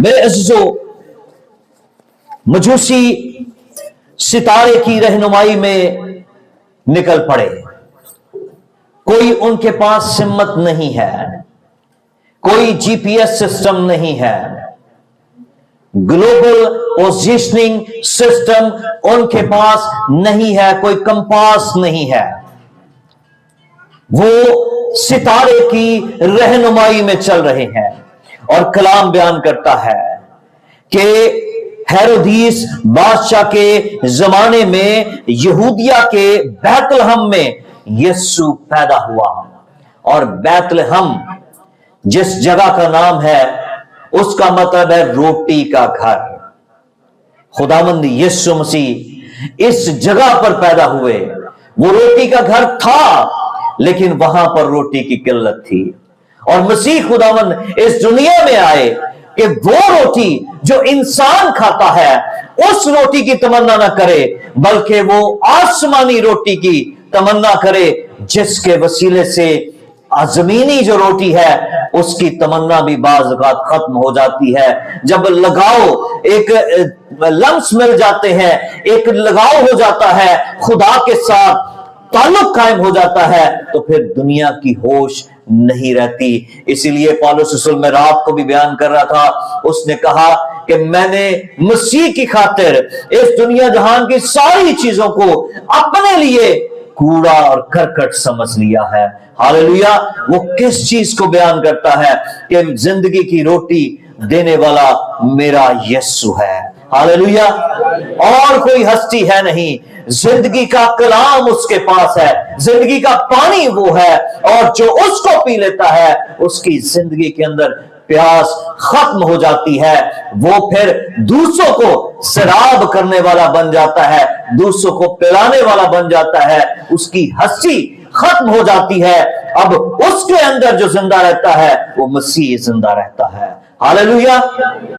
मेरे अज़ीज़ों, मजूसी सितारे की रहनुमाई में निकल पड़े। कोई उनके पास हिम्मत नहीं है, कोई जीपीएस सिस्टम नहीं है, ग्लोबल पोजीशनिंग सिस्टम उनके पास नहीं है, कोई कंपास नहीं है। वो सितारे की रहनुमाई में चल रहे हैं। और कलाम बयान करता है कि हेरोदीस बादशाह के जमाने में यहूदिया के बैतलहम में यीशु पैदा हुआ। और बैतलहम जिस जगह का नाम है उसका मतलब है रोटी का घर। खुदावंद यीशु मसीह इस जगह पर पैदा हुए। वो रोटी का घर था लेकिन वहां पर रोटी की किल्लत थी। और मसीह खुदावंद इस दुनिया में आए कि वो रोटी जो इंसान खाता है उस रोटी की तमन्ना ना करे, बल्कि वो आसमानी रोटी की तमन्ना करे, जिसके वसीले से जमीनी जो रोटी है उसकी तमन्ना भी बाज़ औक़ात खत्म हो जाती है। जब लगाव एक लम्स मिल जाते हैं, एक लगाव हो जाता है, खुदा के साथ ताल्लुक कायम हो जाता है, तो फिर दुनिया की होश नहीं रहती। इसीलिए पौलुस रसूल में रात को भी बयान कर रहा था, उसने कहा कि मैंने मसीह की खातिर इस दुनिया जहान की सारी चीजों को अपने लिए कूड़ा और करकट समझ लिया है। हालेलुया। वो किस चीज को बयान करता है कि जिंदगी की रोटी देने वाला मेरा यीशु है। हालेलुया। और कोई हस्ती है नहीं, जिंदगी का कलाम उसके पास है, जिंदगी का पानी वो है, और जो उसको पी लेता है उसकी जिंदगी के अंदर प्यास खत्म हो जाती है। वो फिर दूसरों को शराब करने वाला बन जाता है, दूसरों को पिलाने वाला बन जाता है, उसकी हंसी खत्म हो जाती है। अब उसके अंदर जो जिंदा रहता है वो मसीह जिंदा रहता है। हालेलुया।